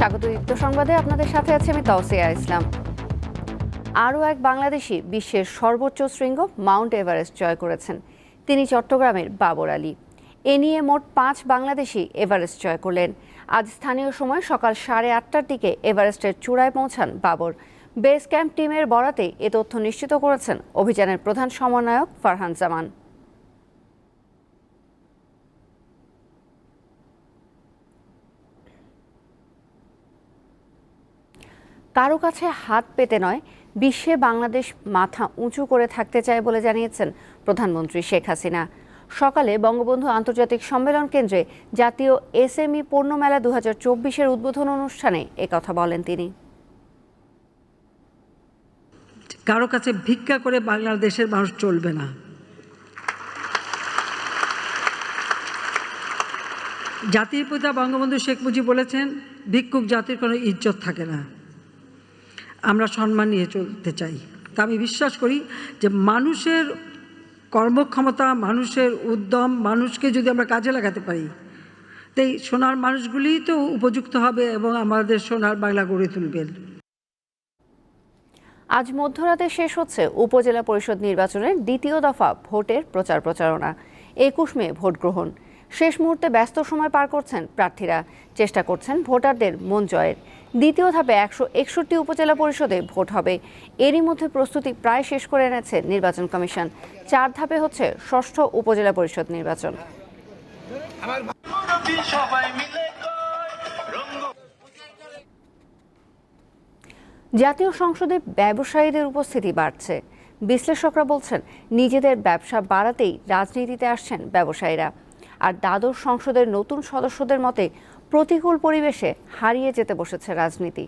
স্বাগত দীপ্ত সংবাদে আপনাদের সাথে আছে আমি তাওসিয়া ইসলাম। আরও এক বাংলাদেশি বিশ্বের সর্বোচ্চ শৃঙ্গ মাউন্ট এভারেস্ট জয় করেছেন। তিনি চট্টগ্রামের বাবর আলী। এ নিয়ে মোট 5 বাংলাদেশি এভারেস্ট জয় করলেন। আজ স্থানীয় সময় সকাল 8:30টার দিকে এভারেস্টের চূড়ায় পৌঁছান বাবর। বেস ক্যাম্প টিমের বরাতে এ তথ্য নিশ্চিত করেছেন অভিযানের প্রধান সমন্বয়ক ফারহান জামান। কারো কাছে হাত পেতে নয়, বিশ্বে বাংলাদেশ মাথা উঁচু করে থাকতে চায় বলে জানিয়েছেন প্রধানমন্ত্রী শেখ হাসিনা। সকালে বঙ্গবন্ধু আন্তর্জাতিক সম্মেলন কেন্দ্রে জাতীয় এসএমই পণ্য মেলা 2024-এর উদ্বোধন অনুষ্ঠানে একথা বলেন তিনি। কারো কাছে ভিক্ষা করে বাংলাদেশের মানুষ চলবে না। জাতির পিতা বঙ্গবন্ধু শেখ মুজিব বলেছেন, ভিক্ষুক জাতির কোনো ইজ্জত থাকে না। আমরা সম্মান নিয়ে চলতে চাই। তা আমি বিশ্বাস করি যে মানুষের কর্মক্ষমতা, মানুষের উদ্যম, মানুষকে যদি আমরা কাজে লাগাতে পারি, তাই সোনার মানুষগুলিই তো উপযুক্ত হবে এবং আমাদের সোনার বাংলা গড়ে তুলবেন। আজ মধ্যরাতে শেষ হচ্ছে উপজেলা পরিষদ নির্বাচনের দ্বিতীয় দফা ভোটের প্রচারণা। 21 মে ভোট গ্রহণ। শেষ মুহূর্তে ব্যস্ত সময় পার করছেন প্রার্থীরা, চেষ্টা করছেন ভোটারদের মন জয়ের। দ্বিতীয় ধাপে 161 উপজেলা পরিষদে ভোট হবে। এরই মধ্যে প্রস্তুতি প্রায় শেষ করে এনেছে নির্বাচন কমিশন। 4 ধাপে হচ্ছে ষষ্ঠ উপজেলা পরিষদ নির্বাচন। জাতীয় সংসদে ব্যবসায়ীদের উপস্থিতি বাড়ছে। বিশ্লেষকরা বলছেন, নিজেদের ব্যবসা বাড়াতেই রাজনীতিতে আসছেন ব্যবসায়ীরা। আর দ্বাদশ সংসদের নতুন সদস্যদের মতে প্রতিকূল পরিবেশে হারিয়ে যেতে বসেছে রাজনীতি।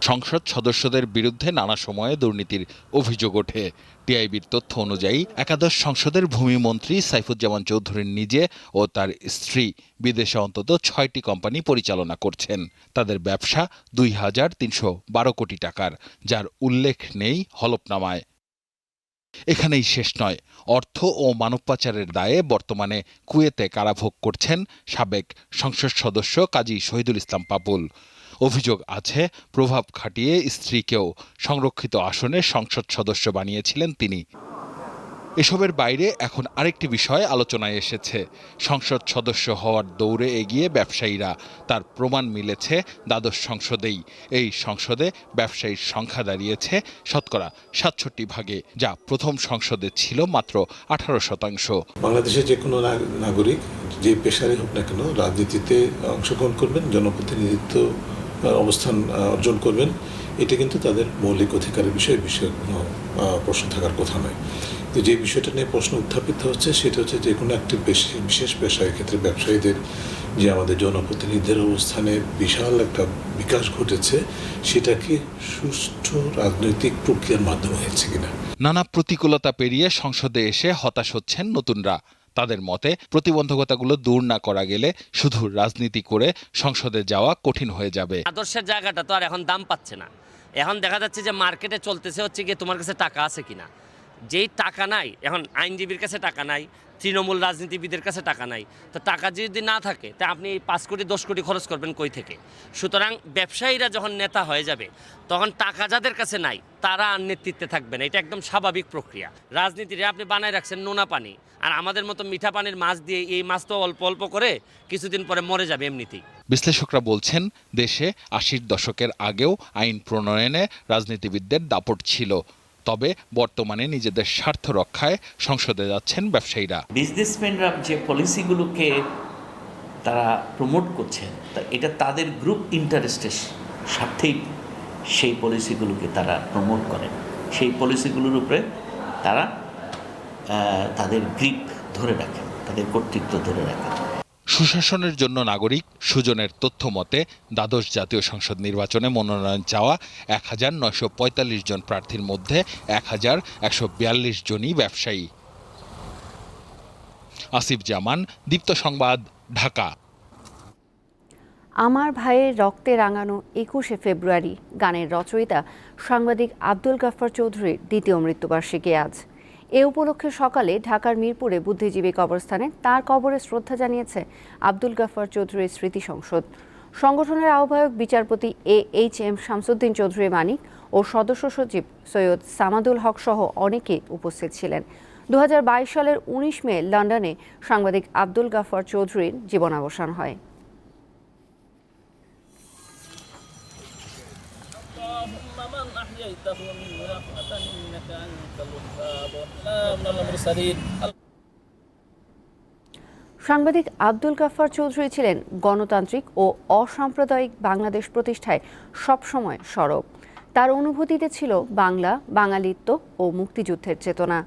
সংসদ সদস্যদের বিরুদ্ধে নানা সময়ে দুর্নীতির অভিযোগ ওঠে। টিআইবির তথ্য অনুযায়ী একাদশ সংসদের ভূমিমন্ত্রী সাইফুজ্জামান চৌধুরীর নিজে ও তার স্ত্রী বিদেশে অন্তত 6টি কোম্পানি পরিচালনা করছেন। তাদের ব্যবসা 2,312 কোটি টাকার, যার উল্লেখ নেই হলফনামায়। এখানেই শেষ নয়। অর্থ ও মানব পাচারের দায়ে বর্তমানে কুয়েতে কারাভোগ করছেন সাবেক সংসদ সদস্য কাজী শহীদুল ইসলাম পাপুল। অভিযোগ আছে, প্রভাব খাটিয়ে স্ত্রীকেও সংরক্ষিত আসনে সংসদ সদস্য বানিয়েছিলেন তিনি। এসবের বাইরে এখন আরেকটি বিষয় আলোচনায় এসেছে। সংসদ সদস্য হওয়ার দৌড়ে এগিয়ে ব্যবসায়ীরা। তার প্রমাণ মিলেছে দ্বাদশ সংসদেই। এই সংসদে ব্যবসায়ীর সংখ্যা দাঁড়িয়েছে শতকরা 67 ভাগে, যা প্রথম সংসদে ছিল মাত্র 18%। বাংলাদেশের যে কোনো নাগরিক যে পেশারই হোক না কেন রাজনীতিতে অংশগ্রহণ করবেন, জনপ্রতিনিধিত্ব অবস্থান অর্জন করবেন, এটা কিন্তু তাদের মৌলিক অধিকারের বিষয়ে কোনো প্রশ্ন থাকার কথা নয়। তো যে বিষয়টা নিয়ে প্রশ্ন উত্থাপিত হচ্ছে সেটা হচ্ছে যে কোনো একটি বিশেষ পেশার ক্ষেত্রে ব্যবসায়ীদের যে আমাদের জনপ্রতিনিধিদের অবস্থানে বিশাল একটা বিকাশ ঘটেছে, সেটা কি সুষ্ঠু রাজনৈতিক প্রক্রিয়ার মাধ্যমে হয়েছে কিনা। নানা প্রতিকূলতা পেরিয়ে সংসদে এসে হতাশ হচ্ছেন নতুনরা। তাদের মতে প্রতিবন্ধকতাগুলো দূর না করা গেলে শুধু রাজনীতি করে সংসদে যাওয়া কঠিন হয়ে যাবে। আদর্শের জায়গাটা তো আর এখন দাম পাচ্ছে না। এখন দেখা যাচ্ছে যে মার্কেটে চলতেছে হচ্ছে গিয়ে তোমার কাছে টাকা আছে কিনা। যেই টাকা নাই, এখন আইনজীবীর কাছে টাকা নাই, তৃণমূল রাজনীতিবিদের কাছে টাকা নাই, তো টাকা যদি না থাকে তা আপনি 5 কোটি 10 কোটি খরচ করবেন কই থেকে। সুতরাং ব্যবসায়ীরা যখন নেতা হয়ে যাবে তখন টাকা যাদের কাছে নাই তারা আর নেতৃত্বে থাকবে না। এটা একদম স্বাভাবিক প্রক্রিয়া। রাজনীতিরে আপনি বানায় রাখছেন নোনা পানি, আর আমাদের মতো মিঠা পানির মাছ দিয়ে এই মাছ তো অল্প অল্প করে কিছুদিন পরে মরে যাবে এমনিতেই। বিশ্লেষকরা বলছেন, দেশে 80-র দশকের আগেও আইন প্রণয়নে রাজনীতিবিদদের দাপট ছিল। তবে বর্তমানে নিজেদের স্বার্থ রক্ষায় সংসদে যাচ্ছেন ব্যবসায়ীরা। বিজনেসম্যানরা যে পলিসিগুলোকে তারা প্রমোট করছেন, তা এটা তাদের গ্রুপ ইন্টারেস্টের স্বার্থেই সেই পলিসিগুলোকে তারা প্রমোট করেন। সেই পলিসিগুলোর উপরে তারা তাদের গ্রিপ ধরে রাখেন, তাদের কর্তৃত্ব ধরে রাখেন। সুশাসনের জন্য নাগরিক সুজনের তথ্য মতে দ্বাদশ জাতীয় সংসদ নির্বাচনে মনোনয়ন চাওয়া 1945 জন প্রার্থীর মধ্যে 1142 জনই ব্যবসায়ী। আসিফ জামান, দীপ্ত সংবাদ, ঢাকা। আমার ভাইয়ের রক্তে রাঙানো 21শে ফেব্রুয়ারি গানের রচয়িতা সাংবাদিক আব্দুল গাফফার চৌধুরীর দ্বিতীয় মৃত্যুবার্ষিকী আজ। এ উপলক্ষে সকালে ঢাকার মিরপুরে বুদ্ধিজীবী কবরস্থানে তার কবরে শ্রদ্ধা জানিয়েছে আব্দুল গাফফার চৌধুরীর স্মৃতি সংসদ। সংগঠনের আহ্বায়ক বিচারপতি AHM শামসুদ্দিন চৌধুরী মানিক ও সদস্য সচিব সৈয়দ সামাদুল হক সহ অনেকে উপস্থিত ছিলেন। 2022 সালের 19 মে লন্ডনে সাংবাদিক আব্দুল গাফফার চৌধুরীর জীবনাবসান হয়। সাংবাদিক আব্দুল গাফফার চৌধুরী ছিলেন গণতান্ত্রিক ও অসাম্প্রদায়িক বাংলাদেশ প্রতিষ্ঠায় সবসময় সরব। তার অনুভূতিতে ছিল বাংলা, বাঙালিত্ব ও মুক্তিযুদ্ধের চেতনা।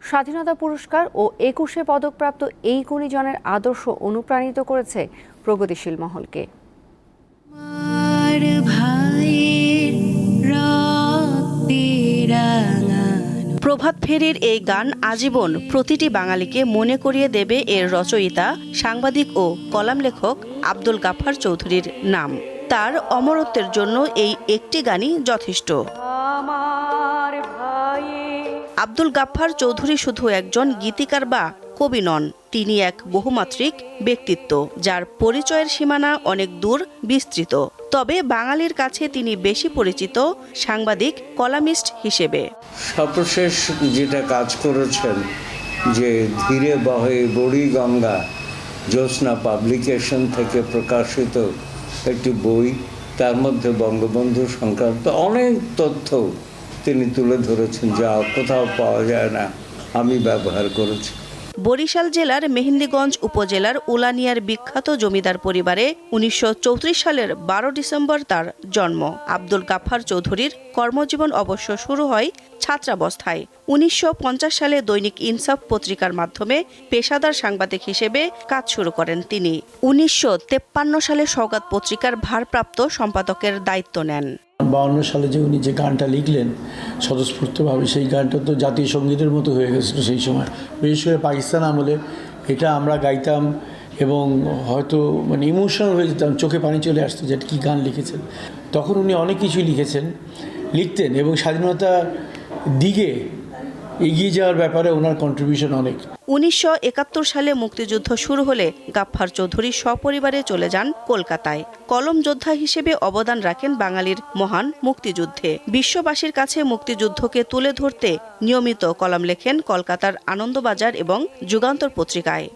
স্বাধীনতা পুরস্কার ও 21 পদকপ্রাপ্ত এই গুণীজনের আদর্শ অনুপ্রাণিত করেছে প্রগতিশীল মহলকে। প্রভাত ফেরির এই গান আজীবন প্রতিটি বাঙালিকে মনে করিয়ে দেবে এর রচয়িতা, সাংবাদিক ও কলাম লেখক আব্দুল গাফফার চৌধুরীর নাম। তার অমরত্বের জন্য এই একটি গানই যথেষ্ট। আব্দুল গাফফার চৌধুরী শুধু একজন গীতিকার বা কবি নন, তিনি এক বহুমাত্রিক ব্যক্তিত্ব, যার পরিচয়ের সীমানা অনেক দূর বিস্তৃত। তবে বাঙালির কাছে তিনি বেশি পরিচিত সাংবাদিক, কলামিস্ট হিসেবে। সর্বশেষ যেটা কাজ করেছেন, যে ধীরে বহে বড়ি গঙ্গা, জ্যোৎস্না পাবলিকেশন থেকে প্রকাশিত একটি বই, তার মধ্যে বঙ্গবন্ধু সংক্রান্ত অনেক তথ্য তিনি তুলে ধরেছেন, যা কোথাও পাওয়া যায় না। আমি ব্যবহার করেছি। বরিশাল জেলার মেহেন্দিগঞ্জ উপজেলার উলানিয়ার বিখ্যাত জমিদার পরিবারে 1934 সালের 12 ডিসেম্বর তার জন্ম। আব্দুল গাফফার চৌধুরীর কর্মজীবন অবশ্য শুরু হয় ছাত্রাবস্থায়। 1950 সালে দৈনিক ইনসাফ পত্রিকার মাধ্যমে পেশাদার সাংবাদিক হিসেবে কাজ শুরু করেন তিনি। 1953 সালে সওগাত পত্রিকার ভারপ্রাপ্ত সম্পাদকের দায়িত্ব নেন। 52 সালে যে উনি যে গানটা লিখলেন স্বতঃস্ফূর্তভাবে, সেই গানটা তো জাতীয় সঙ্গীতের মতো হয়ে গেছিল সেই সময়। বিশেষ করে পাকিস্তান আমলে এটা আমরা গাইতাম এবং হয়তো মানে ইমোশনাল হয়ে যেতাম, চোখে পানি চলে আসতো যে কী গান লিখেছেন। তখন উনি অনেক কিছুই লিখতেন এবং স্বাধীনতার দিকে এগিয়ে যাওয়ার ব্যাপারে ওনার কন্ট্রিবিউশন অনেক। 1971 সালে মুক্তিযুদ্ধ শুরু হলে গাফফার চৌধুরী সপরিবারে চলে যান কলকাতায়। কলম যোদ্ধা হিসেবে অবদান রাখেন বাঙালির মহান মুক্তিযুদ্ধে। বিশ্ববাসীর কাছে মুক্তিযুদ্ধকে তুলে ধরতে নিয়মিত কলাম লেখেন কলকাতার আনন্দবাজার এবং যুগান্তর পত্রিকায়।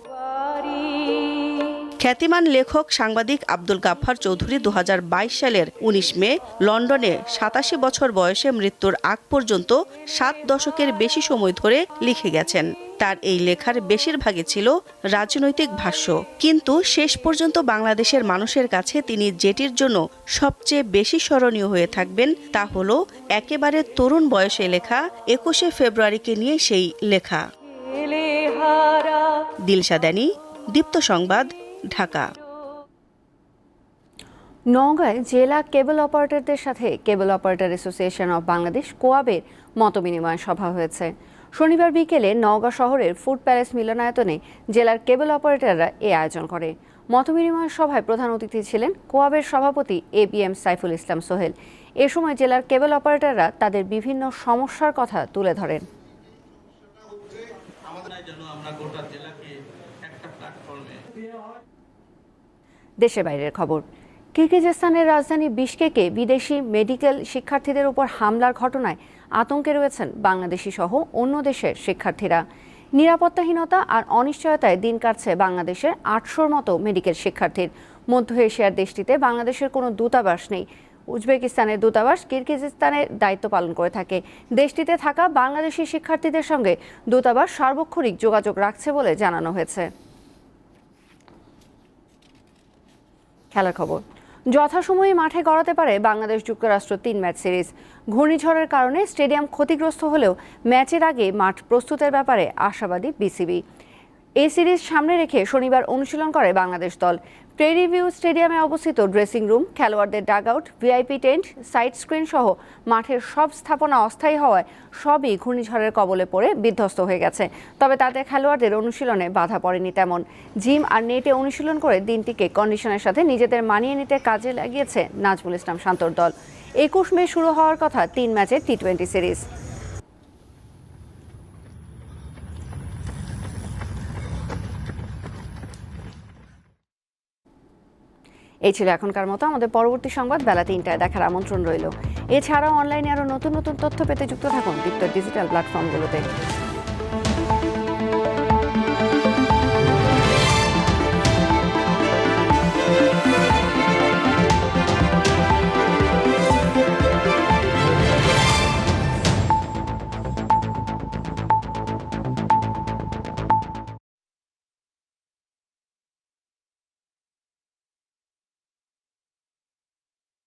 খ্যাতিমান লেখক সাংবাদিক আব্দুল গাফফার চৌধুরী 2022 সালের 19 মে লন্ডনে 87 বছর বয়সে মৃত্যুর আগ পর্যন্ত 7 দশকের বেশি সময় ধরে লিখে গেছেন। তার এই লেখার বেশিরভাগই ছিল রাজনৈতিক ভাষ্য, কিন্তু শেষ পর্যন্ত বাংলাদেশের মানুষের কাছে তিনি যেটির জন্য সবচেয়ে বেশি স্মরণীয় হয়ে থাকবেন তা হলো একেবারে তরুণ বয়সে লেখা 21শে ফেব্রুয়ারিকে নিয়ে সেই লেখা। দিলশা দানি, দীপ্ত সংবাদ, ঢাকা। নওগাঁয় জেলা কেবল অপারেটরদের সাথে কেবল অপারেটর অ্যাসোসিয়েশন অব বাংলাদেশ কোয়াবের মতবিনিময় সভা হয়েছে। শনিবার বিকেলে নওগাঁ শহরের ফুড প্যালেস মিলনায়তনে জেলার কেবল অপারেটররা এ আয়োজন করে। মতবিনিময় সভায় প্রধান অতিথি ছিলেন কোয়াবের সভাপতি ABM সাইফুল ইসলাম সোহেল। এ সময় জেলার কেবল অপারেটররা তাদের বিভিন্ন সমস্যার কথা তুলে ধরেন। দেশের বাইরের খবর। কিরগিজস্তানের রাজধানী বিশকেকে বিদেশি মেডিকেল শিক্ষার্থীদের উপর হামলার ঘটনায় আতঙ্কে রয়েছেন বাংলাদেশি সহ অন্য দেশের শিক্ষার্থীরা। নিরাপত্তাহীনতা আর অনিশ্চয়তায় দিন কাটছে বাংলাদেশের 800-র মতো মেডিকেল শিক্ষার্থীর। মধ্য এশিয়ার দেশটিতে বাংলাদেশের কোনো দূতাবাস নেই। উজবেকিস্তানের দূতাবাস কিরগিজস্তানের দায়িত্ব পালন করে থাকে। দেশটিতে থাকা বাংলাদেশি শিক্ষার্থীদের সঙ্গে দূতাবাস সার্বক্ষণিক যোগাযোগ রাখছে বলে জানানো হয়েছে। খেলার খবর। যথাসময়ে মাঠে গড়াতে পারে বাংলাদেশ যুক্তরাষ্ট্র 3 ম্যাচ সিরিজ। ঘূর্ণিঝড়ের কারণে স্টেডিয়াম ক্ষতিগ্রস্ত হলেও ম্যাচের আগে মাঠ প্রস্তুতের ব্যাপারে আশাবাদী বিসিবি। এই সিরিজ সামনে রেখে শনিবার অনুশীলন করে বাংলাদেশ দল। প্রেরি ভিউ স্টেডিয়ামে অবস্থিত ড্রেসিং রুম, খেলোয়াড়দের dugout, VIP tent, side screen সহ মাঠের সব স্থাপনা অস্থায়ী হওয়ায় সবই ঘূর্ণিঝড়ের কবলে পড়ে বিধ্বস্ত হয়ে গেছে। তবে তাতে খেলোয়াড়দের অনুশীলনে বাধা পড়েনি তেমন। জিম আর নেটে অনুশীলন করে দিনটিকে কন্ডিশনের সাথে নিজেদের মানিয়ে নিতে কাজে লাগিয়েছে নাজমুল ইসলাম শান্তর দল। 21 মে শুরু হওয়ার কথা 3 ম্যাচের T20 সিরিজ। এই ছিল এখনকার মতো। আমাদের পরবর্তী সংবাদ বেলা 3টায় দেখার আমন্ত্রণ রইল। এছাড়াও অনলাইনে আরও নতুন নতুন তথ্য পেতে যুক্ত থাকুন দীপ্ত ডিজিটাল প্ল্যাটফর্মগুলোতে।